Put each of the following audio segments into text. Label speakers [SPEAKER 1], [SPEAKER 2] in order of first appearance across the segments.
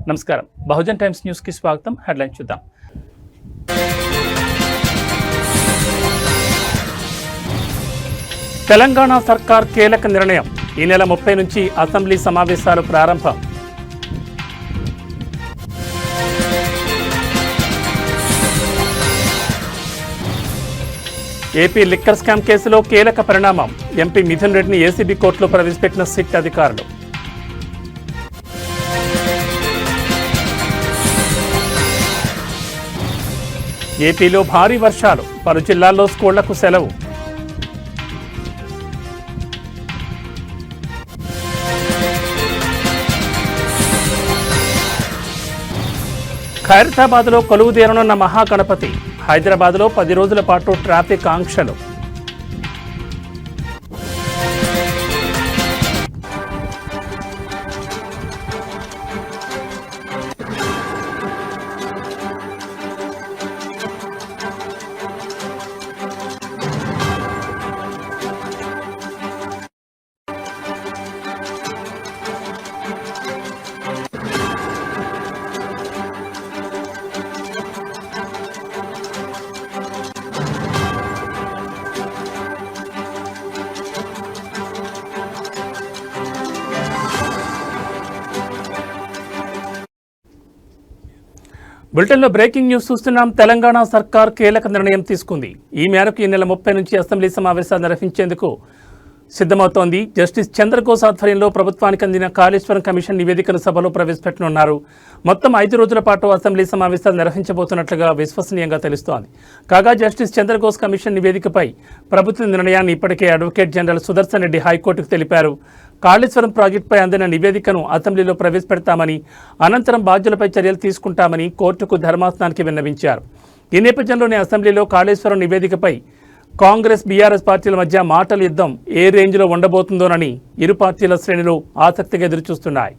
[SPEAKER 1] నమస్కారం. బహుజన్ టైమ్స్ న్యూస్కి స్వాగతం. హెడ్లైన్ చూద్దాం. తెలంగాణ సర్కార్ కీలక నిర్ణయం. ఈ నెల 30 నుంచి అసెంబ్లీ సమావేశాలు ప్రారంభం. ఏపీ లిక్కర్ స్కామ్ కేసులో కీలక పరిణామం. ఎంపీ మిథున్ రెడ్డిని ఏసీబీ కోర్టులో ప్రవేశపెట్టిన సిట్ అధికారులు. ఏపీలో భారీ వర్షాలు, పలు జిల్లాల్లో స్కూళ్లకు సెలవు. ఖైరతాబాద్లో కొలువుదీరనున్న మహాగణపతి. హైదరాబాద్లో 10 రోజుల పాటు ట్రాఫిక్ ఆంక్షలు. బులెటిన్లో బ్రేకింగ్ న్యూస్ చూస్తున్నాం. తెలంగాణ సర్కార్ కీలక నిర్ణయం తీసుకుంది. ఈ మేరకు ఈ నెల 30 నుంచి అసెంబ్లీ సమావేశాలు నిర్వహించేందుకు సిద్ధమవుతోంది. జస్టిస్ చంద్రఘోష్ ఆధ్వర్యంలో ప్రభుత్వానికి అందిన కాళేశ్వరం కమిషన్ నివేదికను సభలో ప్రవేశపెట్టనున్నారు. మొత్తం 5 రోజుల పాటు అసెంబ్లీ సమావేశాలు నిర్వహించబోతున్నట్లుగా విశ్వసనీయంగా తెలుస్తోంది. కాగా జస్టిస్ చంద్రఘోష్ కమిషన్ నివేదికపై ప్రభుత్వ నిర్ణయాన్ని ఇప్పటికే అడ్వకేట్ జనరల్ సుదర్శన్ రెడ్డి హైకోర్టుకు తెలిపారు. కాళేశ్వరం ప్రాజెక్టుపై అందిన నివేదికను అసెంబ్లీలో ప్రవేశపెడతామని, అనంతరం బాధ్యులపై చర్యలు తీసుకుంటామని కోర్టుకు ధర్మాసనానికి విన్నవించారు. ఈ నేపథ్యంలోనే అసెంబ్లీలో కాళేశ్వరం నివేదికపై కాంగ్రెస్ బీఆర్ఎస్ పార్టీల మధ్య మాటల యుద్ధం ఏ రేంజ్లో ఉండబోతుందోనని ఇరు పార్టీల శ్రేణులు ఆసక్తిగా ఎదురుచూస్తున్నాయి.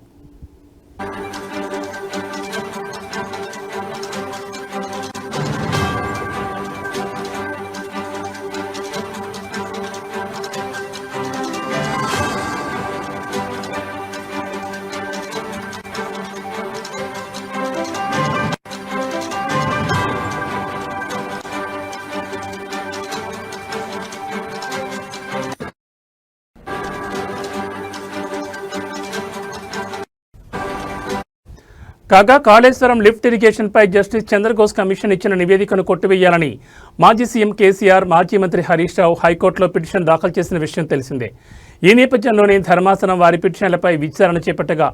[SPEAKER 1] కాగా కాళేశ్వరం లిఫ్ట్ ఇరిగేషన్పై జస్టిస్ చంద్రఘోష్ కమిషన్ ఇచ్చిన నివేదికను కొట్టివేయాలని మాజీ సీఎం కేసీఆర్, మాజీ మంత్రి హరీష్ రావు హైకోర్టులో పిటిషన్ దాఖలు చేసిన విషయం తెలిసిందే. ఈ నేపథ్యంలోనే ధర్మాసనం వారి పిటిషన్లపై విచారణ చేపట్టగా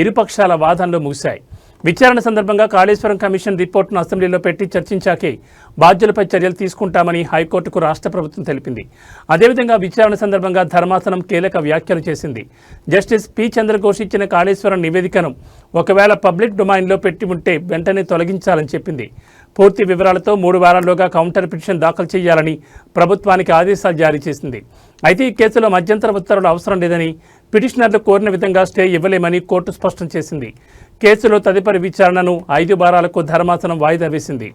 [SPEAKER 1] ఇరుపక్షాల వాదనలు ముగిశాయి. విచారణ సందర్భంగా కాళేశ్వరం కమిషన్ రిపోర్టును అసెంబ్లీలో పెట్టి చర్చించాకే బాధ్యులపై చర్యలు తీసుకుంటామని హైకోర్టుకు రాష్ట్ర ప్రభుత్వం తెలిపింది. అదేవిధంగా విచారణ సందర్భంగా ధర్మాసనం కీలక వ్యాఖ్యలు చేసింది. జస్టిస్ పి చంద్రఘోష్ ఇచ్చిన కాళేశ్వరం నివేదికను ఒకవేళ పబ్లిక్ డొమైన్లో పెట్టి ఉంటే వెంటనే తొలగించాలని చెప్పింది. పూర్తి వివరాలతో 3 వారాల్లోగా కౌంటర్ పిటిషన్ దాఖలు చేయాలని ప్రభుత్వానికి ఆదేశాలు జారీ చేసింది. అయితే ఈ కేసులో మధ్యంతర ఉత్తర్వులు అవసరం లేదని, పిటిషనర్లు కోరిన విధంగా స్టే ఇవ్వలేమని కోర్టు స్పష్టం చేసింది. కేసులో తదుపరి విచారణను 5 వారాలకు ధర్మాసనం వాయిదా వేసింది.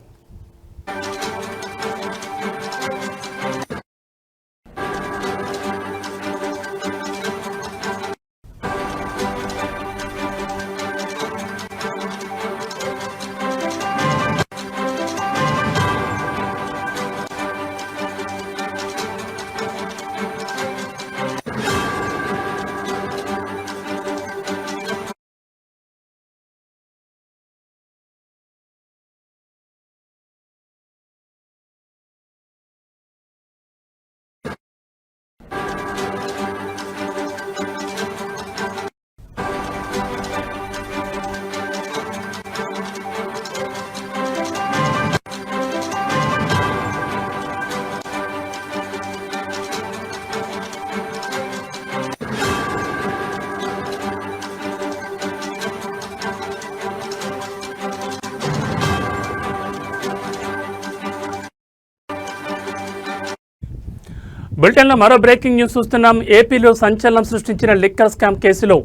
[SPEAKER 1] బులెటిన్లో మరో బ్రేకింగ్ న్యూస్ చూస్తున్నాం. ఏపీలో సంచలనం సృష్టించిన లిక్కర్ స్కామ్ కేసులో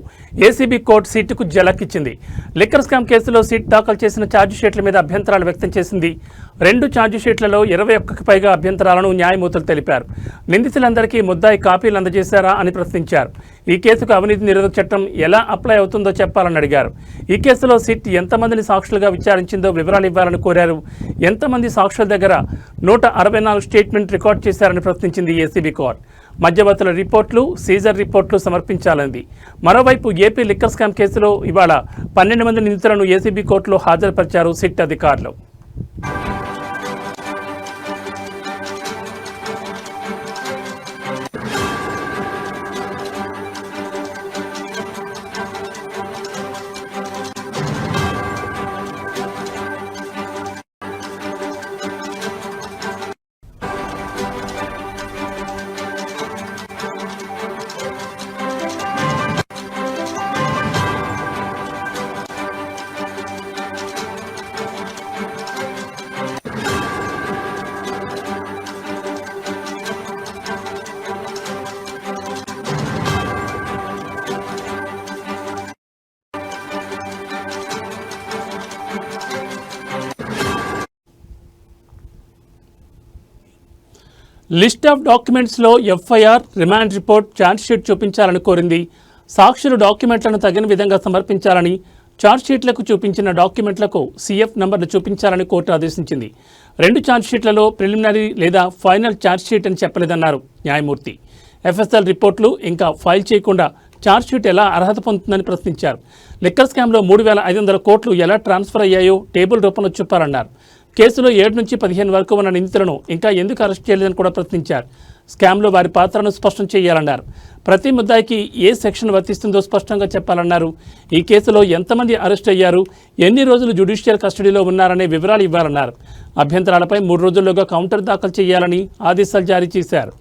[SPEAKER 1] ఏసీబీ కోర్టు సిట్కు జలకిచ్చింది. లిక్కర్ స్కామ్ కేసులో సిట్ దాఖలు చేసిన ఛార్జిషీట్ల మీద అభ్యంతరాలు వ్యక్తం చేసింది. 2 ఛార్జిషీట్లలో 21కి పైగా అభ్యంతరాలను న్యాయమూర్తులు తెలిపారు. నిందితులందరికీ ముద్దాయి కాపీలు అందజేశారా అని ప్రశ్నించారు. ఈ కేసుకు అవినీతి నిరోధక చట్టం ఎలా అప్లై అవుతుందో చెప్పాలని అడిగారు. ఈ కేసులో సిట్ ఎంతమందిని సాక్షులుగా విచారించిందో వివరాలు ఇవ్వాలని కోరారు. ఎంతమంది సాక్షుల దగ్గర 164 స్టేట్మెంట్ రికార్డ్ చేశారని ప్రశ్నించింది ఏసీబీ కోర్టు. మధ్యవర్తుల రిపోర్టులు, సీజర్ రిపోర్టులు సమర్పించాలంది. మరోవైపు ఏపీ లిక్కర్ స్కామ్ కేసులో ఇవాళ 12 మంది నిందితులను ఏసీబీ కోర్టులో హాజరుపరిచారు సిట్ అధికారులు. లిస్ట్ ఆఫ్ డాక్యుమెంట్స్లో ఎఫ్ఐఆర్, రిమాండ్ రిపోర్ట్, ఛార్జ్షీట్ చూపించాలని కోరింది. సాక్షులు డాక్యుమెంట్లను తగిన విధంగా సమర్పించాలని, ఛార్జ్షీట్లకు చూపించిన డాక్యుమెంట్లకు సిఎఫ్ నంబర్లు చూపించాలని కోర్టు ఆదేశించింది. 2 ఛార్జ్షీట్లలో ప్రిలిమినరీ లేదా ఫైనల్ ఛార్జ్షీట్ అని చెప్పలేదన్నారు న్యాయమూర్తి. ఎఫ్ఎస్ఎల్ రిపోర్టులు ఇంకా ఫైల్ చేయకుండా ఛార్జ్షీట్ ఎలా అర్హత పొందుతుందని ప్రశ్నించారు. లిక్కర్ స్కామ్లో 3,500 కోట్లు ఎలా ట్రాన్స్ఫర్ అయ్యాయో టేబుల్ రూపంలో చెప్పాలన్నారు. కేసులో 7 నుంచి 15 వరకు ఉన్న నిందితులను ఇంకా ఎందుకు అరెస్ట్ చేయలేదని కూడా ప్రశ్నించారు. స్కామ్లో వారి పాత్రను స్పష్టం చేయాలన్నారు. ప్రతి ముద్దాయికి ఏ సెక్షన్ వర్తిస్తుందో స్పష్టంగా చెప్పాలన్నారు. ఈ కేసులో ఎంతమంది అరెస్ట్ అయ్యారు, ఎన్ని రోజులు జ్యుడిషియల్ కస్టడీలో ఉన్నారనే వివరాలు ఇవ్వాలన్నారు. అభ్యంతరాలపై 3 రోజుల్లోగా కౌంటర్ దాఖలు చేయాలని ఆదేశాలు జారీ చేశారు.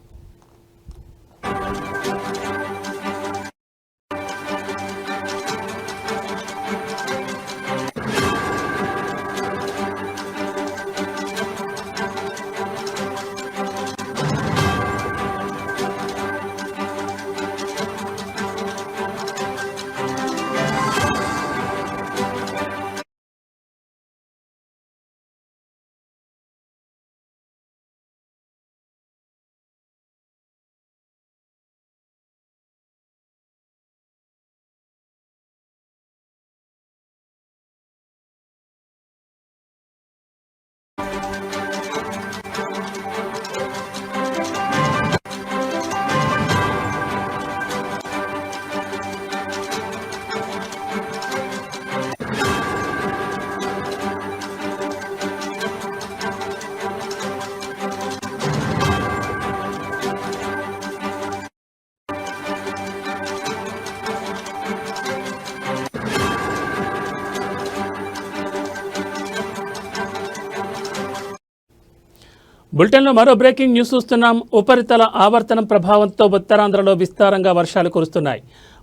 [SPEAKER 1] బులెటిన్లో మరో బ్రేకింగ్ న్యూస్ చూస్తున్నాం. ఉపరితల ఆవర్తనం ప్రభావంతో ఉత్తరాంధ్రలో విస్తారంగా వర్షాలు కురుస్తున్నాయి.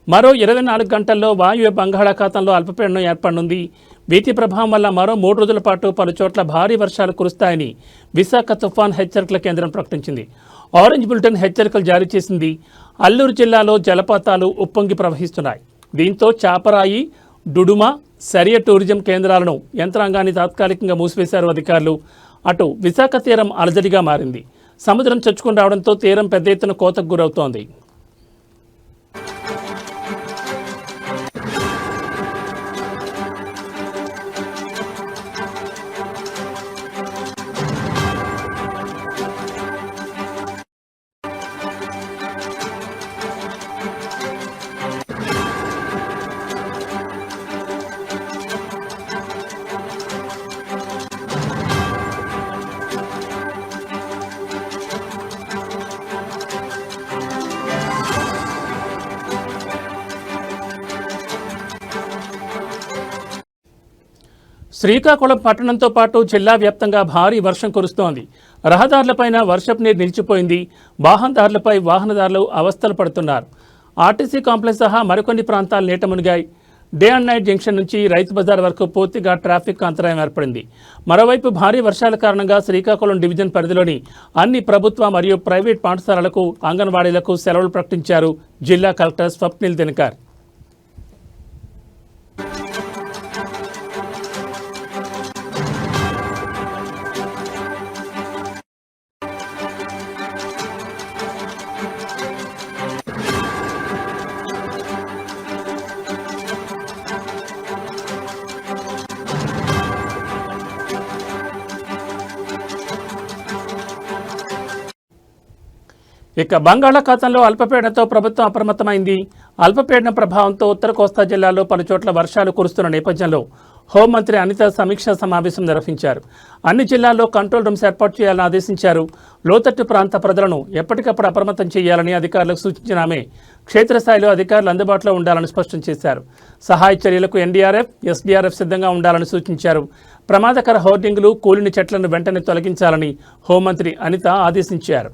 [SPEAKER 1] మరో 24 గంటల్లో వాయువ్య బంగాళాఖాతంలో అల్పపీడనం ఏర్పడనుంది. వీటి ప్రభావం వల్ల మరో 3 రోజుల పాటు పలు చోట్ల భారీ వర్షాలు కురుస్తాయని విశాఖ తుఫాన్ హెచ్చరికల కేంద్రం ప్రకటించింది. ఆరెంజ్ బులెటిన్ హెచ్చరికలు జారీ చేసింది. అల్లూరు జిల్లాలో జలపాతాలు ఉప్పొంగి ప్రవహిస్తున్నాయి. దీంతో చాపరాయి, డుడుమ, సరియ టూరిజం కేంద్రాలను యంత్రాంగాన్ని తాత్కాలికంగా మూసివేశారు అధికారులు. అటు విశాఖ తీరం అలజడిగా మారింది. సముద్రం చొచ్చుకుని రావడంతో తీరం పెద్ద ఎత్తున కోతకు గురవుతోంది. శ్రీకాకుళం పట్టణంతో పాటు జిల్లా వ్యాప్తంగా భారీ వర్షం కురుస్తోంది. రహదారులపైన వర్షపు నీరు నిలిచిపోయింది. వాహనదారులపై వాహనదారులు అవస్థలు పడుతున్నారు. ఆర్టీసీ కాంప్లెక్స్ సహా మరికొన్ని ప్రాంతాలు నీట మునిగాయి. డే అండ్ నైట్ జంక్షన్ నుంచి రైతు బజార్ వరకు పూర్తిగా ట్రాఫిక్ అంతరాయం ఏర్పడింది. మరోవైపు భారీ వర్షాల కారణంగా శ్రీకాకుళం డివిజన్ పరిధిలోని అన్ని ప్రభుత్వ మరియు ప్రైవేట్ పాఠశాలలకు, అంగన్వాడీలకు సెలవులు ప్రకటించారు జిల్లా కలెక్టర్ స్వప్నిల్ దినకర్. ఇక బంగాళాఖాతంలో అల్పపీడనంతో ప్రభుత్వం అప్రమత్తమైంది. అల్పపీడనం ప్రభావంతో ఉత్తర కోస్తా జిల్లాలో పలుచోట్ల వర్షాలు కురుస్తున్న నేపథ్యంలో హోంమంత్రి అనిత సమీక్షా సమావేశం నిర్వహించారు. అన్ని జిల్లాల్లో కంట్రోల్ రూమ్స్ ఏర్పాటు చేయాలని ఆదేశించారు. లోతట్టు ప్రాంత ప్రజలను ఎప్పటికప్పుడు అప్రమత్తం చేయాలని అధికారులకు సూచించిన ఆమె క్షేత్రస్థాయిలో అధికారులు అందుబాటులో ఉండాలని స్పష్టం చేశారు. సహాయ చర్యలకు ఎన్డీఆర్ఎఫ్, ఎస్డీఆర్ఎఫ్ సిద్ధంగా ఉండాలని సూచించారు. ప్రమాదకర హోర్డింగ్లు, కూలిన చెట్లను వెంటనే తొలగించాలని హోంమంత్రి అనిత ఆదేశించారు.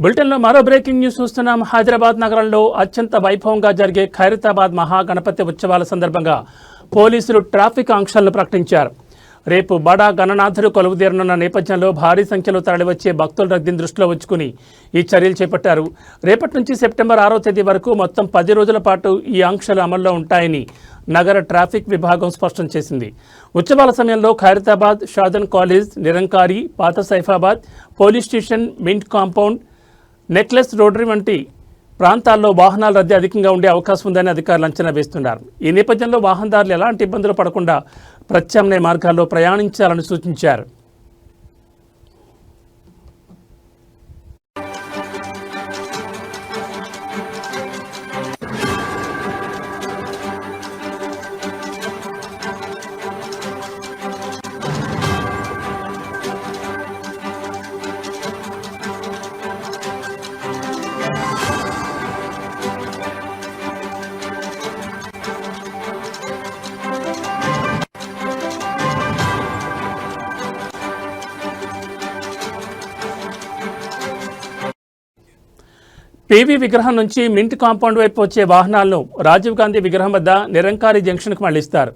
[SPEAKER 1] బులెటిన్లో మరో బ్రేకింగ్ న్యూస్ చూస్తున్నాం. హైదరాబాద్ నగరంలో అత్యంత వైభవంగా జరిగే ఖైరతాబాద్ మహాగణపతి ఉత్సవాల సందర్భంగా పోలీసులు ట్రాఫిక్ ఆంక్షలను ప్రకటించారు. రేపు బడా గణనాథుడు కొలువుదీరనున్న నేపథ్యంలో భారీ సంఖ్యలో తరలివచ్చే భక్తుల రద్దీని దృష్టిలో ఉంచుకుని ఈ చర్యలు చేపట్టారు. రేపటి నుంచి సెప్టెంబర్ 6వ తేదీ వరకు మొత్తం 10 రోజుల పాటు ఈ ఆంక్షలు అమల్లో ఉంటాయని నగర ట్రాఫిక్ విభాగం స్పష్టం చేసింది. ఉత్సవాల సమయంలో ఖైరతాబాద్, షాదన్ కాలేజ్, నిరంకారి, పాత Saifabad, police station, mint compound, necklace rotary వంటి ప్రాంతాల్లో వాహనాల రద్దీ అధికంగా ఉండే అవకాశం ఉందని అధికారులు అంచనా వేస్తున్నారు. ఈ నేపథ్యంలో వాహనదారులు ఎలాంటి ఇబ్బందులు పడకుండా ప్రత్యామ్నాయ మార్గాల్లో ప్రయాణించాలని సూచించారు. పీవీ విగ్రహం నుంచి మింట్ కాంపౌండ్ వైపు వచ్చే వాహనాలను రాజీవ్ గాంధీ విగ్రహం వద్ద నిరంకారి జంక్షన్కు మళ్లిస్తారు.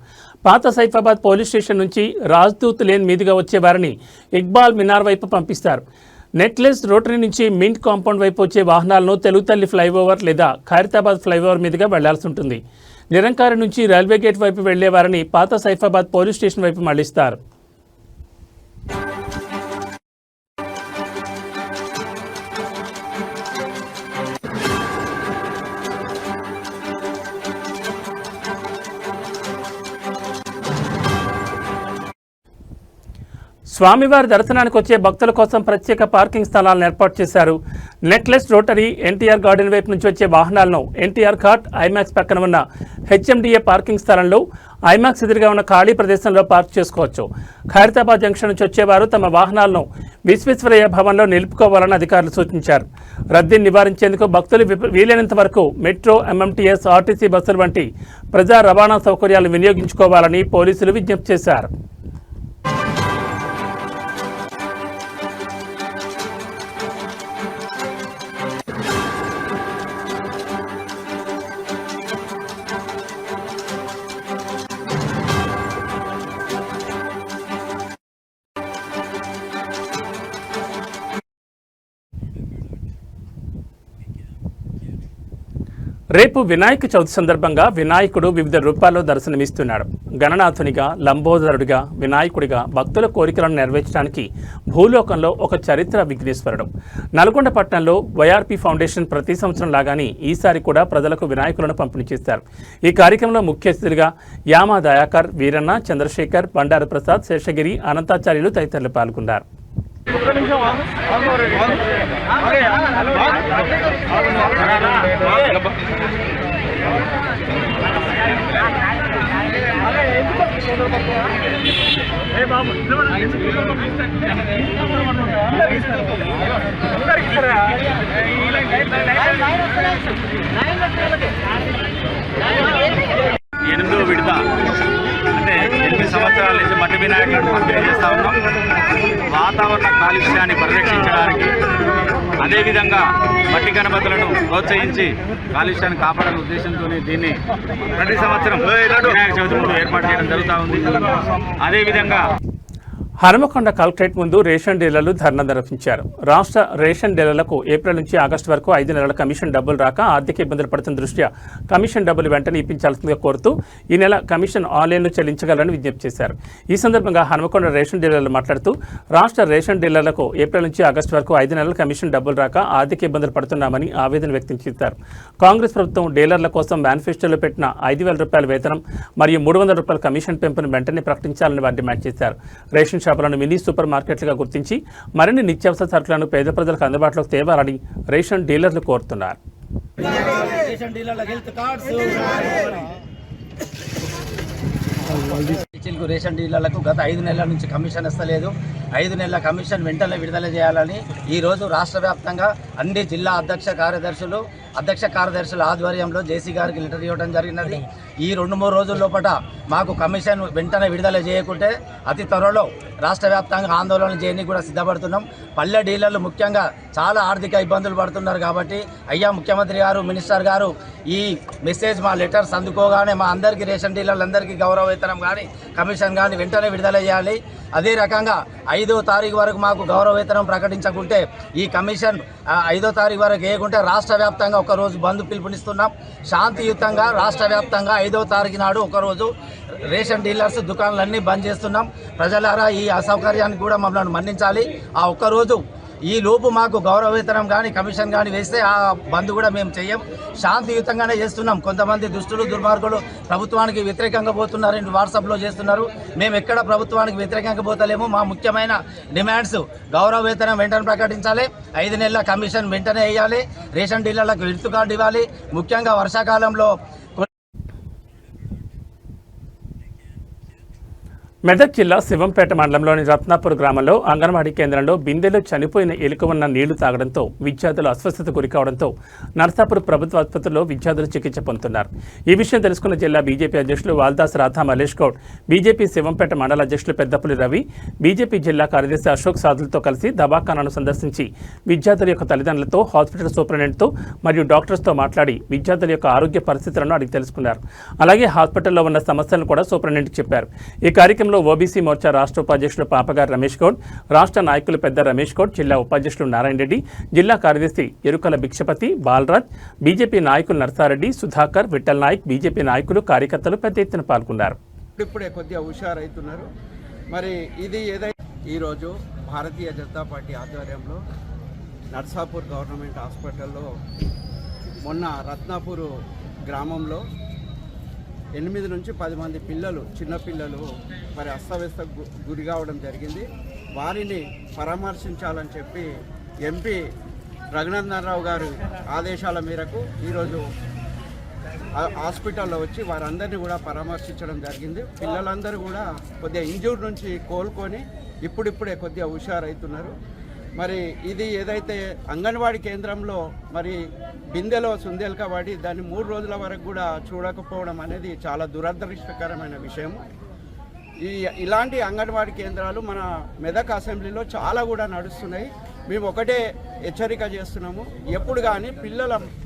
[SPEAKER 1] పాత సైఫాబాద్ పోలీస్ స్టేషన్ నుంచి రాజ్దూత్ లేన్ మీదుగా వచ్చే వారిని ఇక్బాల్ మినార్ వైపు పంపిస్తారు. నెక్లెస్ రోటరీ నుంచి మింట్ కాంపౌండ్ వైపు వచ్చే వాహనాలను తెలుగుతల్లి ఫ్లైఓవర్ లేదా ఖైరతాబాద్ ఫ్లైఓవర్ మీదుగా వెళ్లాల్సి ఉంటుంది. నిరంకారి నుంచి రైల్వే గేట్ వైపు వెళ్లే వారిని పాత సైఫాబాద్ పోలీస్ స్టేషన్ వైపు మళ్లిస్తారు. స్వామివారి దర్శనానికి వచ్చే భక్తుల కోసం ప్రత్యేక పార్కింగ్ స్థలాలను ఏర్పాటు చేశారు. నెక్లెస్ రోటరీ, ఎన్టీఆర్ గార్డెన్ వైపు నుంచి వచ్చే వాహనాలను ఎన్టీఆర్ ఘాట్, ఐమాక్స్ పక్కన ఉన్న హెచ్ఎండిఏ పార్కింగ్ స్థలంలో, ఐమాక్స్ ఎదురుగా ఉన్న ఖాళీ ప్రదేశంలో పార్క్ చేసుకోవచ్చు. ఖైరతాబాద్ జంక్షన్ నుంచి వచ్చేవారు తమ వాహనాలను విశ్వేశ్వరయ్య భవన్లో నిలుపుకోవాలని అధికారులు సూచించారు. రద్దీని నివారించేందుకు భక్తులు వీలైనంత వరకు మెట్రో, ఎంఎంటీఎస్, ఆర్టీసీ బస్సులు వంటి ప్రజా రవాణా సౌకర్యాలు వినియోగించుకోవాలని పోలీసులు విజ్ఞప్తి చేశారు. రేపు వినాయక చవితి సందర్భంగా వినాయకుడు వివిధ రూపాల్లో దర్శనమిస్తున్నాడు. గణనాథునిగా, లంబోదరుడిగా, వినాయకుడిగా భక్తుల కోరికలను నెరవేర్చడానికి భూలోకంలో ఒక చరిత్ర విఘ్నేశ్వరుడు. నల్గొండ పట్టణంలో వైఆర్పీ ఫౌండేషన్ ప్రతి సంవత్సరం లాగానే ఈసారి కూడా ప్రజలకు వినాయకులను పంపిణీ చేశారు. ఈ కార్యక్రమంలో ముఖ్య అతిథులుగా యామా దయాకర్, వీరన్న, చంద్రశేఖర్, బండారు ప్రసాద్, శేషగిరి, అనంతాచార్యులు తదితరులు పాల్గొన్నారు.
[SPEAKER 2] ఎనిమిదో విడత అంటే 8 సంవత్సరాల నుంచి మట్టి వినాయకులను పంపిణీ చేస్తూ ఉన్నాం. వాతావరణ కాలుష్యాన్ని పరిరక్షించడానికి, అదేవిధంగా మట్టి గణపతులను ప్రోత్సహించి కాలుష్యాన్ని కాపాడాలనే ఉద్దేశంతో దీన్ని ప్రతి సంవత్సరం వినాయక చవితి ముందు ఏర్పాటు చేయడం జరుగుతూ ఉంది. అదేవిధంగా
[SPEAKER 1] హనుమకొండ కలెక్టరేట్ ముందు రేషన్ డీలర్లు ధర్నా నిర్వహించారు. రాష్ట్ర రేషన్ డీలర్లకు ఏప్రిల్ నుంచి ఆగస్టు వరకు 5 నెలల కమిషన్ డబ్బులు రాక ఆర్థిక ఇబ్బందులు పడుతున్న దృష్ట్యా కమిషన్ డబ్బులు వెంటనే ఇప్పించాల్సిందిగా కోరుతూ ఈ నెల కమిషన్ ఆన్లైన్లో చెల్లించగలని విజ్ఞప్తి చేశారు. ఈ సందర్భంగా హనుమకొండ రేషన్ డీలర్లు మాట్లాడుతూ రాష్ట్ర రేషన్ డీలర్లకు ఏప్రిల్ నుంచి ఆగస్టు వరకు 5 నెలల కమిషన్ డబ్బులు రాక ఆర్థిక ఇబ్బందులు పడుతున్నామని ఆవేదన వ్యక్తం చేశారు. కాంగ్రెస్ ప్రభుత్వం డీలర్ల కోసం మేనిఫెస్టోలో పెట్టిన 5,000 రూపాయల వేతనం మరియు 300 రూపాయల కమిషన్ పెంపును వెంటనే ప్రకటించాలని వారు డిమాండ్ చేశారు. రేషన్ షాపులను మినీ సూపర్ మార్కెట్లుగా గుర్తించి మరిన్ని నిత్యావసర సరుకులను పేద ప్రజలకు అందుబాటులోకి తేవాలని రేషన్ డీలర్లు కోరుతున్నారు.
[SPEAKER 3] రేషన్ డీలర్లకు గత 5 నెలల నుంచి కమిషన్ ఇస్తలేదు. 5 నెలల కమిషన్ వెంటనే విడుదల చేయాలని ఈరోజు రాష్ట్ర వ్యాప్తంగా అన్ని జిల్లా అధ్యక్ష కార్యదర్శుల ఆధ్వర్యంలో జేసీ గారికి లెటర్ ఇవ్వడం జరిగినది. ఈ 2-3 రోజుల లోపల మాకు కమిషన్ వెంటనే విడుదల చేయకుంటే అతి త్వరలో రాష్ట్ర వ్యాప్తంగా ఆందోళన చేయడానికి కూడా సిద్ధపడుతున్నాం. పల్లె డీలర్లు ముఖ్యంగా చాలా ఆర్థిక ఇబ్బందులు పడుతున్నారు కాబట్టి అయ్యా ముఖ్యమంత్రి గారు, మినిస్టర్ గారు ఈ మెసేజ్ మా లెటర్స్ అందుకోగానే మా అందరికీ రేషన్ డీలర్లందరికీ గౌరవ వేతనం కానీ కమిషన్ కానీ వెంటనే విడుదల చేయాలి. అదే రకంగా 5వ తారీఖు వరకు మాకు గౌరవ వేతనం ప్రకటించకుంటే ఈ కమిషన్ 5వ తారీఖు వరకు వేయకుంటే రాష్ట్ర వ్యాప్తంగా ఒకరోజు బంద్ పిలుపునిస్తున్నాం. శాంతియుతంగా రాష్ట్ర వ్యాప్తంగా 5వ తారీఖు నాడు ఒకరోజు రేషన్ డీలర్స్ దుకాణాలన్నీ బంద్ చేస్తున్నాం. ప్రజలారా ఈ అసౌకర్యాన్ని కూడా మమ్మల్ని మన్నించాలి. ఆ ఒక్కరోజు ఈ లోపు మాకు గౌరవ వేతనం కానీ కమిషన్ కానీ వేస్తే ఆ బంద్ కూడా మేము చెయ్యం. శాంతియుతంగానే చేస్తున్నాం. కొంతమంది దుష్టులు దుర్మార్గులు ప్రభుత్వానికి వ్యతిరేకంగా పోతున్నారని వాట్సాప్లో చేస్తున్నారు. మేము ఎక్కడ ప్రభుత్వానికి వ్యతిరేకంగా పోతలేము. మా ముఖ్యమైన డిమాండ్స్ గౌరవ వేతనం వెంటనే ప్రకటించాలి, 5 నెలల కమిషన్ వెంటనే వేయాలి, రేషన్ డీలర్లకు విడుతు కార్డు ఇవ్వాలి. ముఖ్యంగా వర్షాకాలంలో
[SPEAKER 1] మెదక్ జిల్లా శివంపేట మండలంలోని రత్నాపూర్ గ్రామంలో అంగన్వాడీ కేంద్రంలో బిందెలో చనిపోయిన ఎలుక ఉన్న నీళ్లు తాగడంతో విద్యార్థులు అస్వస్థత గురికావడంతో నర్సాపూర్ ప్రభుత్వ ఆసుపత్రిలో విద్యార్థులు చికిత్స పొందుతున్నారు. ఈ విషయం తెలుసుకున్న జిల్లా బీజేపీ అధ్యక్షులు వాల్దాస్ రాధా మల్లేష్ గౌడ్, బీజేపీ శివంపేట మండల అధ్యక్షులు పెద్దపులి రవి, బీజేపీ జిల్లా కార్యదర్శి అశోక్ సాధులతో కలిసి దవాఖానాను సందర్శించి విద్యార్థుల యొక్క తల్లిదండ్రులతో, హాస్పిటల్ సూపరింటెండెంట్తో మరియు డాక్టర్స్తో మాట్లాడి విద్యార్థుల యొక్క ఆరోగ్య పరిస్థితులను అడిగి తెలుసుకున్నారు. అలాగే హాస్పిటల్లో ఉన్న సమస్యలను కూడా సూపరింటెండెంట్కి చెప్పారు. ఈ కార్యక్రమంలో ఓబీసీ మోర్చా రాష్ట్ర ఉపాధ్యక్షులు పాపగారు రమేష్ గౌడ్, రాష్ట్ర నాయకులు పెద్ద రమేష్ గౌడ్, జిల్లా ఉపాధ్యక్షులు నారాయణ రెడ్డి, జిల్లా కార్యదర్శి ఎరుకల భిక్షపతి, బాలరాజ్, బీజేపీ నాయకులు నర్సారెడ్డి, సుధాకర్, విఠల్ నాయక్, బీజేపీ నాయకులు, కార్యకర్తలు పెద్ద ఎత్తున పాల్గొన్నారు.
[SPEAKER 4] ఇప్పుడే కొద్దిగా హుషారైతున్నారు. మరి ఇది ఏదైతే ఈరోజు భారతీయ జనతా పార్టీ ఆధ్వర్యంలో నర్సాపూర్ గవర్నమెంట్ హాస్పిటల్లో మొన్న రత్నాపూర్ గ్రామంలో 8 నుంచి 10 మంది పిల్లలు, చిన్నపిల్లలు మరి అస్తవ్యస్త గురి కావడం జరిగింది. వారిని పరామర్శించాలని చెప్పి ఎంపీ రఘునందనరావు గారి ఆదేశాల మేరకు ఈరోజు హాస్పిటల్లో వచ్చి వారందరినీ కూడా పరామర్శించడం జరిగింది. పిల్లలందరూ కూడా కొద్దిగా ఇంజూర్ నుంచి కోలుకొని ఇప్పుడిప్పుడే కొద్దిగా హుషారైతున్నారు. మరి ఇది ఏదైతే అంగన్వాడీ కేంద్రంలో మరి బిందెలో సుందెలక పడి దాన్ని 3 రోజుల వరకు కూడా చూడకపోవడం అనేది చాలా దురదృష్టకరమైన విషయం. ఇలాంటి అంగన్వాడీ కేంద్రాలు మన మెదక్ అసెంబ్లీలో చాలా కూడా నడుస్తున్నాయి. మేము ఒకటే హెచ్చరిక చేస్తున్నాము, ఎప్పుడు కానీ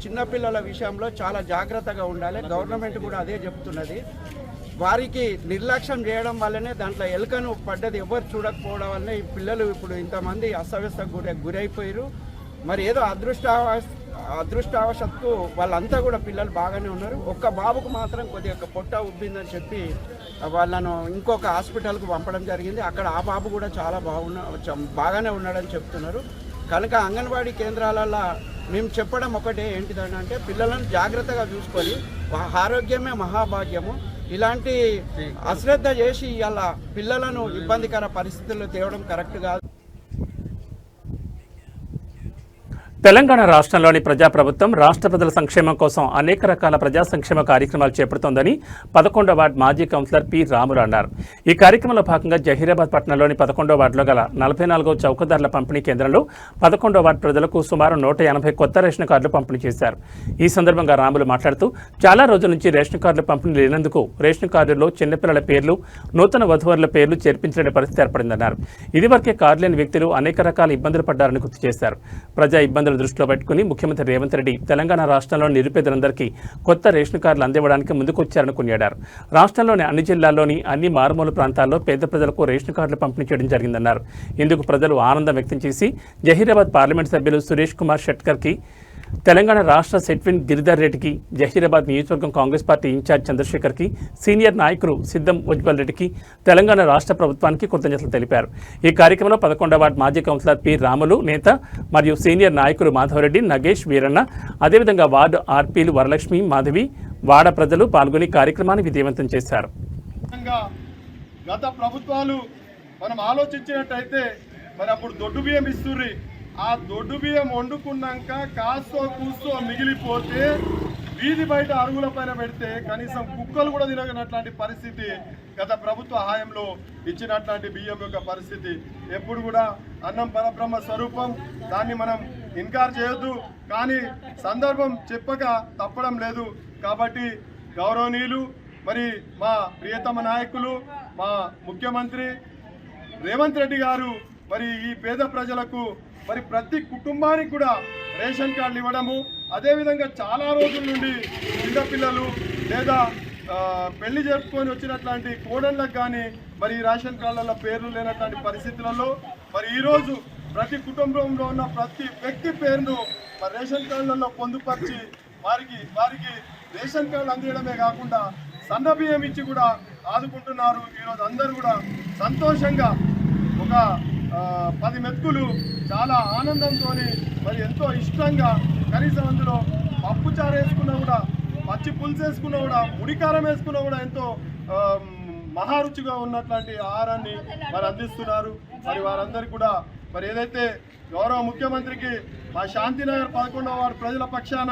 [SPEAKER 4] చిన్నపిల్లల విషయంలో చాలా జాగ్రత్తగా ఉండాలి. గవర్నమెంట్ కూడా అదే చెప్తున్నది. వారికి నిర్లక్ష్యం చేయడం వల్లనే దాంట్లో ఎలుకను పడ్డది ఎవరు చూడకపోవడం వల్లనే ఈ పిల్లలు ఇప్పుడు ఇంతమంది అస్తవ్యస్త గురైపోయారు. మరి ఏదో అదృష్టవశాత్తు వాళ్ళంతా కూడా పిల్లలు బాగానే ఉన్నారు. ఒక్క బాబుకు మాత్రం కొద్దిగా పొట్ట ఉబ్బిందని చెప్పి వాళ్ళను ఇంకొక హాస్పిటల్కు పంపడం జరిగింది. అక్కడ ఆ బాబు కూడా చాలా బాగానే ఉన్నాడని చెప్తున్నారు. కనుక అంగన్వాడీ కేంద్రాలలో మేము చెప్పడం ఒకటే ఏంటిదంటే పిల్లలను జాగ్రత్తగా చూసుకొని ఆరోగ్యమే మహాభాగ్యము. ఇలాంటి అశ్రద్ధ చేసి ఇలా పిల్లలను ఇబ్బందికర పరిస్థితుల్లో తేవడం కరెక్ట్ కాదు.
[SPEAKER 1] తెలంగాణ రాష్ట్రంలోని ప్రజాప్రభుత్వం రాష్ట్ర ప్రజల సంక్షేమం కోసం అనేక రకాల ప్రజా సంక్షేమ కార్యక్రమాలు చేపడుతోందని 11వ వార్డు మాజీ కౌన్సిలర్ పి రాములు అన్నారు. ఈ కార్యక్రమంలో భాగంగా జహీరాబాద్ పట్టణంలోని 11వ వార్డులో గల 44వ చౌకదారుల పంపిణీ కేంద్రంలో 11వ వార్డు ప్రజలకు సుమారు 180 కొత్త రేషన్ కార్డులు పంపిణీ చేశారు. ఈ సందర్భంగా రాములు మాట్లాడుతూ చాలా రోజుల నుంచి రేషన్ కార్డులు పంపిణీ లేనందుకు రేషన్ కార్డుల్లో చిన్నపిల్లల పేర్లు, నూతన వధువరుల పేర్లు చేర్పించలేని పరిస్థితి ఏర్పడిందన్నారు. ఇదివరకే కార్డు లేని వ్యక్తులు అనేక రకాల ఇబ్బందులు పడ్డారని గుర్తు చేశారు. ప్రజా ఇబ్బందులు దృష్టిలో పెట్టుకుని ముఖ్యమంత్రి రేవంత్ రెడ్డి తెలంగాణ రాష్ట్రంలో నిరుపేదలందరికీ కొత్త రేషన్ కార్డులు అందివ్వడానికి ముందుకొచ్చారని కొనియాడారు. రాష్ట్రంలోని అన్ని జిల్లాల్లోని అన్ని మారుమూల ప్రాంతాల్లో పేద ప్రజలకు రేషన్ కార్డులు పంపిణీ చేయడం జరిగిందన్నారు. ఇందుకు ప్రజలు ఆనందం వ్యక్తం చేసి జహీరాబాద్ పార్లమెంట్ సభ్యులు సురేష్ కుమార్ షెట్కర్కి, తెలంగాణ రాష్ట్ర సెట్విన్ గిరిధర్ రెడ్డికి, జహీరాబాద్ నియోజకవర్గం కాంగ్రెస్ పార్టీ ఇన్ఛార్జ్ చంద్రశేఖర్కి, సీనియర్ నాయకులు సిద్ధం ఉజ్వల్ రెడ్డికి, తెలంగాణ రాష్ట్ర ప్రభుత్వానికి కృతజ్ఞతలు తెలిపారు. ఈ కార్యక్రమంలో 11వ వార్డు మాజీ కౌన్సిలర్ పి రాములు నేత మరియు సీనియర్ నాయకులు మాధవరెడ్డి, నగేష్, వీరన్న, అదేవిధంగా వార్డు ఆర్పీలు వరలక్ష్మి, మాధవి, వాడ ప్రజలు పాల్గొని కార్యక్రమాన్ని విజయవంతం చేశారు.
[SPEAKER 5] గత ప్రభుత్వాలు మనం ఆలోచించినట్టయితే మరి అప్పుడు దొడ్డు బియ్యం ఇస్తుర్రి. ఆ దొడ్డు బియ్యం వండుకున్నాక కాస్తో కూస్తో మిగిలిపోతే వీధి బయట అరుగుల పైన పెడితే కనీసం కుక్కలు కూడా తినగినట్లాంటి పరిస్థితి గత ప్రభుత్వ హాయంలో ఇచ్చినట్లాంటి బియ్యం యొక్క పరిస్థితి. ఎప్పుడు కూడా అన్నం పరబ్రహ్మ స్వరూపం, దాన్ని మనం ఇన్కార్ చేయొద్దు. కానీ సందర్భం చెప్పక తప్పడం లేదు. కాబట్టి గౌరవనీయులు మరి మా ప్రియతమ నాయకులు మా ముఖ్యమంత్రి రేవంత్ రెడ్డి గారు మరి ఈ పేద ప్రజలకు మరి ప్రతి కుటుంబానికి కూడా రేషన్ కార్డులు ఇవ్వడము, అదేవిధంగా చాలా రోజుల నుండి చిన్నపిల్లలు లేదా పెళ్లి జరుపుకొని వచ్చినట్లాంటి కోడళ్ళకు కానీ మరి ఈ రేషన్ కార్డులలో పేర్లు లేనటువంటి పరిస్థితులలో మరి ఈరోజు ప్రతి కుటుంబంలో ఉన్న ప్రతి వ్యక్తి పేరును మరి రేషన్ కార్డులలో పొందుపరిచి వారికి రేషన్ కార్డులు అందించడమే కాకుండా సన్న బియ్యం ఇచ్చి కూడా ఆదుకుంటున్నారు. ఈరోజు అందరూ కూడా సంతోషంగా ఒక 10 మెతుకులు చాలా ఆనందంతో మరి ఎంతో ఇష్టంగా, కనీసం అందులో పప్పు చారు వేసుకున్నా కూడా, పచ్చి పులుసు వేసుకున్నా కూడా, ముడికారం వేసుకున్నా కూడా ఎంతో మహారుచిగా ఉన్నట్లాంటి ఆహారాన్ని మరి అందిస్తున్నారు. మరి వారందరికీ కూడా మరి ఏదైతే గౌరవ ముఖ్యమంత్రికి మా శాంతినగర్ 11వ వార్డు ప్రజల పక్షాన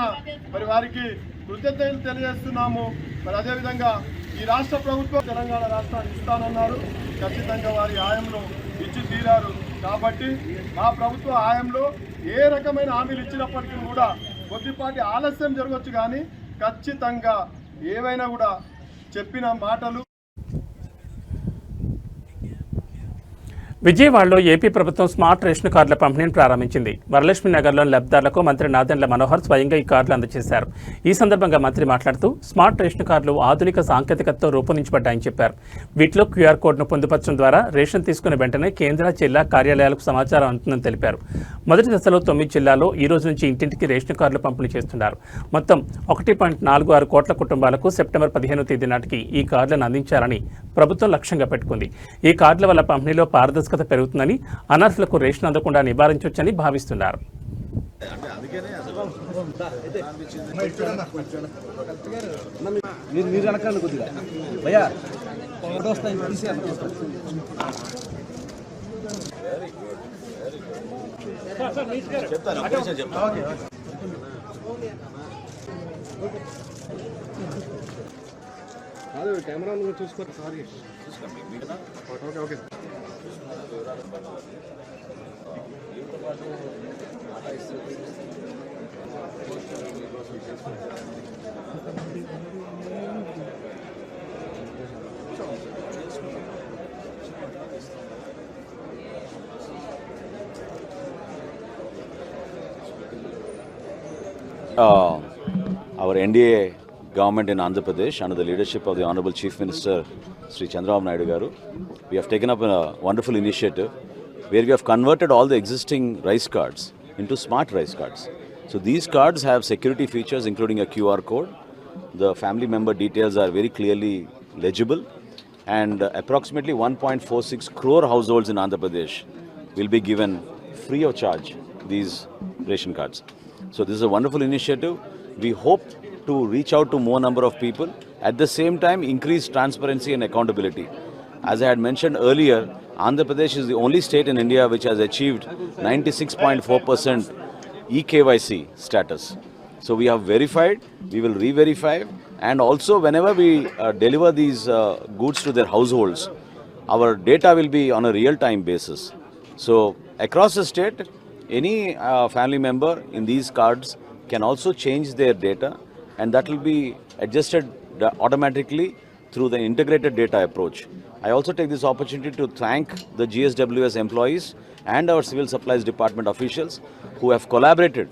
[SPEAKER 5] మరి వారికి కృతజ్ఞతలు తెలియజేస్తున్నాము. మరి అదేవిధంగా ఈ రాష్ట్ర ప్రభుత్వం తెలంగాణ రాష్ట్రాన్ని ఇస్తానన్నారు. ఖచ్చితంగా వారి హాయంలో ఇచ్చి తీరారు. కాబట్టి మా ప్రభుత్వ హాయంలో ఏ రకమైన హామీలు ఇచ్చినప్పటికీ కూడా కొద్దిపాటి ఆలస్యం జరగవచ్చు, కానీ ఖచ్చితంగా ఏవైనా కూడా చెప్పిన మాటలు.
[SPEAKER 1] విజయవాడలో ఏపీ ప్రభుత్వం స్మార్ట్ రేషన్ కార్డుల పంపిణీని ప్రారంభించింది. వరలక్ష్మి నగర్లోని లబ్ధిదారులకు మంత్రి నాదెండ్ల మనోహర్ స్వయంగా ఈ కార్డులు అందజేశారు. ఈ సందర్భంగా మంత్రి మాట్లాడుతూ స్మార్ట్ రేషన్ కార్డులు ఆధునిక సాంకేతికతతో రూపొందించబడ్డాయని చెప్పారు. వీటిలో క్యూఆర్ కోడ్ను పొందుపరచడం ద్వారా రేషన్ తీసుకున్న వెంటనే కేంద్ర జిల్లా కార్యాలయాలకు సమాచారం అందుతుందని తెలిపారు. మొదటి దశలో 9 జిల్లాల్లో ఈ రోజు నుంచి ఇంటింటికి రేషన్ కార్డులు పంపిణీ చేస్తున్నారు. మొత్తం 1.46 కోట్ల కుటుంబాలకు సెప్టెంబర్ 15వ తేదీ నాటికి ఈ కార్డులను అందించాలని ప్రభుత్వం లక్ష్యంగా పెట్టుకుంది. ఈ కార్డుల వల్ల పంపిణీలో పారదర్శకత పెరుగుతుందని, అనర్హులకు రేషన్ అందకుండా నివారించవచ్చని భావిస్తున్నారు.
[SPEAKER 5] కెమెరా చూసుకోండి. Sorry okay okay.
[SPEAKER 6] Our NDA government in Andhra Pradesh, under the leadership of the Honorable Chief Minister Sri Chandrababu Naidu Garu, we have taken up a wonderful initiative where we have converted all the existing rice cards into smart rice cards. So these cards have security features including a QR code. The family member details are very clearly legible, and approximately 1.46 crore households in Andhra Pradesh will be given free of charge these ration cards. So this is a wonderful initiative. We hope to reach out to more number of people, at the same time increase transparency and accountability. As I had mentioned earlier, Andhra Pradesh is the only state in India which has achieved 96.4% eKYC status. So we have verified, we will re-verify, and also whenever we deliver these goods to their households, our data will be on a real-time basis. So across the state, any family member in these cards can also change their data, and that will be adjusted automatically through the integrated data approach. I also take this opportunity to thank the GSWS employees and our Civil Supplies Department officials who have collaborated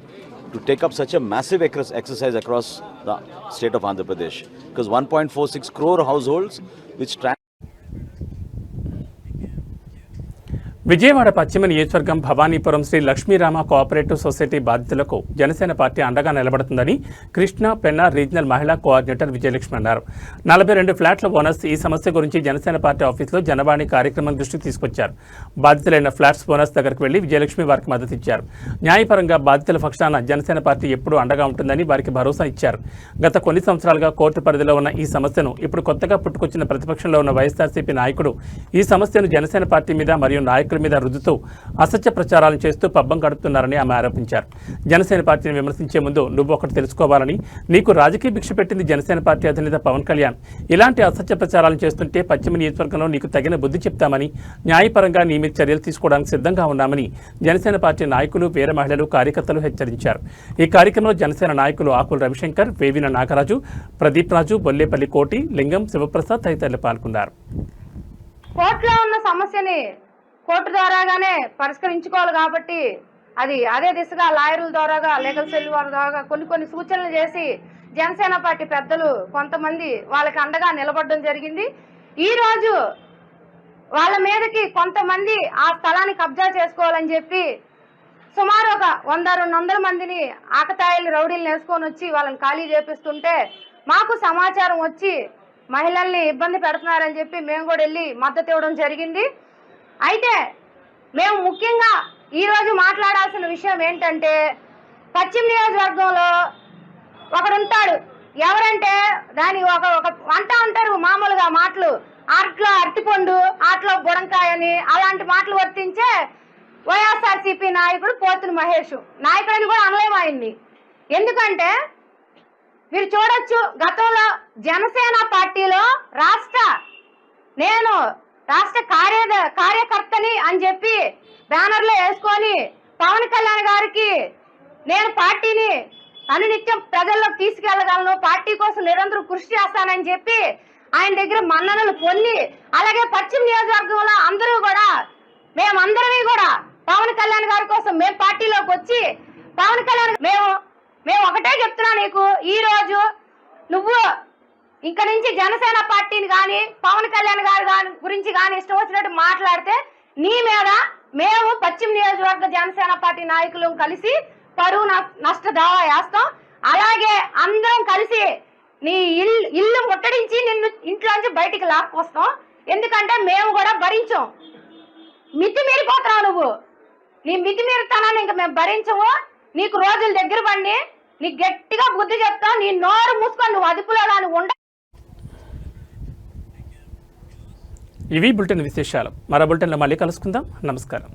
[SPEAKER 6] to take up such a massive exercise across the state of Andhra Pradesh, because 1.46 crore households which
[SPEAKER 1] Vijayawada పశ్చిమ నియోజకవర్గం Bhavanipuram Shri Lakshmirama cooperative society బాధితులకు Janasena party అండగా నిలబడుతుందని Krishna Penna regional మహిళా coordinator Vijayalakshmi అన్నారు. 42 ఫ్లాట్ల bonus ఈ సమస్య గురించి Janasena party ఆఫీసులో జనవాణి కార్యక్రమం దృష్టికి తీసుకొచ్చారు. బాధితులైన ఫ్లాట్స్ బోనస్ దగ్గరకు వెళ్లి విజయలక్ష్మి వారికి మద్దతు ఇచ్చారు. న్యాయపరంగా బాధితుల పక్షాన జనసేన పార్టీ ఎప్పుడూ అండగా ఉంటుందని వారికి భరోసా ఇచ్చారు. గత కొన్ని సంవత్సరాలుగా కోర్టు పరిధిలో ఉన్న ఈ సమస్యను ఇప్పుడు కొత్తగా పుట్టుకొచ్చిన ప్రతిపక్షంలో ఉన్న వైఎస్ఆర్సీపీ నాయకుడు ఈ సమస్యను జనసేన పార్టీ మీద మరియు నాయకుల మీద రుద్దుతూ అసత్య ప్రచారాలను చేస్తూ పబ్బం గడుపుతున్నారని ఆమె ఆరోపించారు. జనసేన పార్టీని విమర్శించే ముందు నువ్వు ఒకటి తెలుసుకోవాలని, నీకు రాజకీయ భిక్ష పెట్టింది జనసేన పార్టీ అధినేత పవన్ కళ్యాణ్. ఇలాంటి అసత్య ప్రచారాలను చేస్తుంటే పశ్చిమ నియోజకవర్గంలో నీకు తగిన బుద్ధి చెప్తామని, న్యాయపరంగా నీ మీద చర్యలు తీసుకోవడానికి సిద్ధంగా ఉన్నామని జనసేన పార్టీ నాయకులు, వీర మహిళలు, కార్యకర్తలు హెచ్చరించారు. ఈ కార్యక్రమంలో జనసేన నాయకులు ఆకుల రవిశంకర్, వేవిన నాగరాజు, ప్రదీప్ రాజు, బొల్లేపల్లి కోటి, లింగం, శివప్రసాద్ తదితరులు పాల్గొన్నారు.
[SPEAKER 7] కోర్టులో ఉన్న సమస్యని కోర్టు ద్వారాగానే పరిష్కరించుకోవాలి కాబట్టి అదే దిశగా లాయర్ల ద్వారాగా, లీగల్ సెల్ వారి ద్వారా కొన్ని సూచనలు చేసి జనసేన పార్టీ పెద్దలు కొంతమంది వాళ్ళకి అండగా నిలబడడం జరిగింది. ఈ రోజు వాళ్ళ మీదకి కొంతమంది ఆ స్థలాన్ని కబ్జా చేసుకోవాలని చెప్పి సుమారు ఒక 100-200 మందిని ఆకతాయిలు, రౌడీలు వేసుకొని వచ్చి వాళ్ళని ఖాళీ చేపిస్తుంటే మాకు సమాచారం వచ్చి మహిళల్ని ఇబ్బంది పెడుతున్నారని చెప్పి మేము కూడా వెళ్ళి మద్దతు ఇవ్వడం జరిగింది. అయితే మేము ముఖ్యంగా ఈరోజు మాట్లాడాల్సిన విషయం ఏంటంటే, పశ్చిమ నియోజకవర్గంలో ఒకడుంటాడు, ఎవరంటే దాని ఒక అంటా ఉంటారు మామూలుగా మాటలు, ఆట్లో అరటిపండు, ఆట్లో బుడంకాయ అని అలాంటి మాటలు వర్తించే వైఎస్ఆర్సీపీ నాయకుడు పోతుని మహేష్ నాయకుడిని కూడా అనలేమైంది. ఎందుకంటే మీరు చూడొచ్చు, గతంలో జనసేన పార్టీలో నేను రాష్ట్ర కార్యకర్తని అని చెప్పి బ్యానర్లో వేసుకొని పవన్ కళ్యాణ్ గారికి నేను పార్టీని అనునిత్యం ప్రజల్లోకి తీసుకెళ్లగలను, పార్టీ కోసం నిరంతరం కృషి చేస్తానని చెప్పి ఆయన దగ్గర మన్ననలు పొంది, అలాగే పశ్చిమ నియోజకవర్గంలో అందరూ కూడా మేమందరమీ కూడా పవన్ కళ్యాణ్ గారి కోసం మేము పార్టీలోకి వచ్చి పవన్ కళ్యాణ్ మేము ఒకటే చెప్తున్నా నీకు, ఈ రోజు నువ్వు ఇంక నుంచి జనసేన పార్టీని కానీ పవన్ కళ్యాణ్ గారి గురించి కానీ ఇష్టం వచ్చినట్టు మాట్లాడితే నీ మీద మేము పశ్చిమ నియోజకవర్గ జనసేన పార్టీ నాయకులు కలిసి పరువు నష్ట దావా వేస్తాం. అలాగే అందరం కలిసి నీ ఇల్లు ముట్టడించి నిన్ను ఇంట్లోంచి బయటికి లాక్కొస్తాం. ఎందుకంటే మేము కూడా భరించాం. మితిమీరిపోతున్నావు నువ్వు, నీ మితిమీరుతానని ఇంక మేము భరించము. నీకు రోజులు దగ్గర పడి నీకు గట్టిగా బుద్ధి చెప్తాం. నీ నోరు మూసుకొని నువ్వు అదుపులో కానీ ఉండ.
[SPEAKER 1] ఇవి బులెటిన్ విశేషాలు. మరో బులెటిన్లో మళ్ళీ కలుసుకుందాం. నమస్కారం.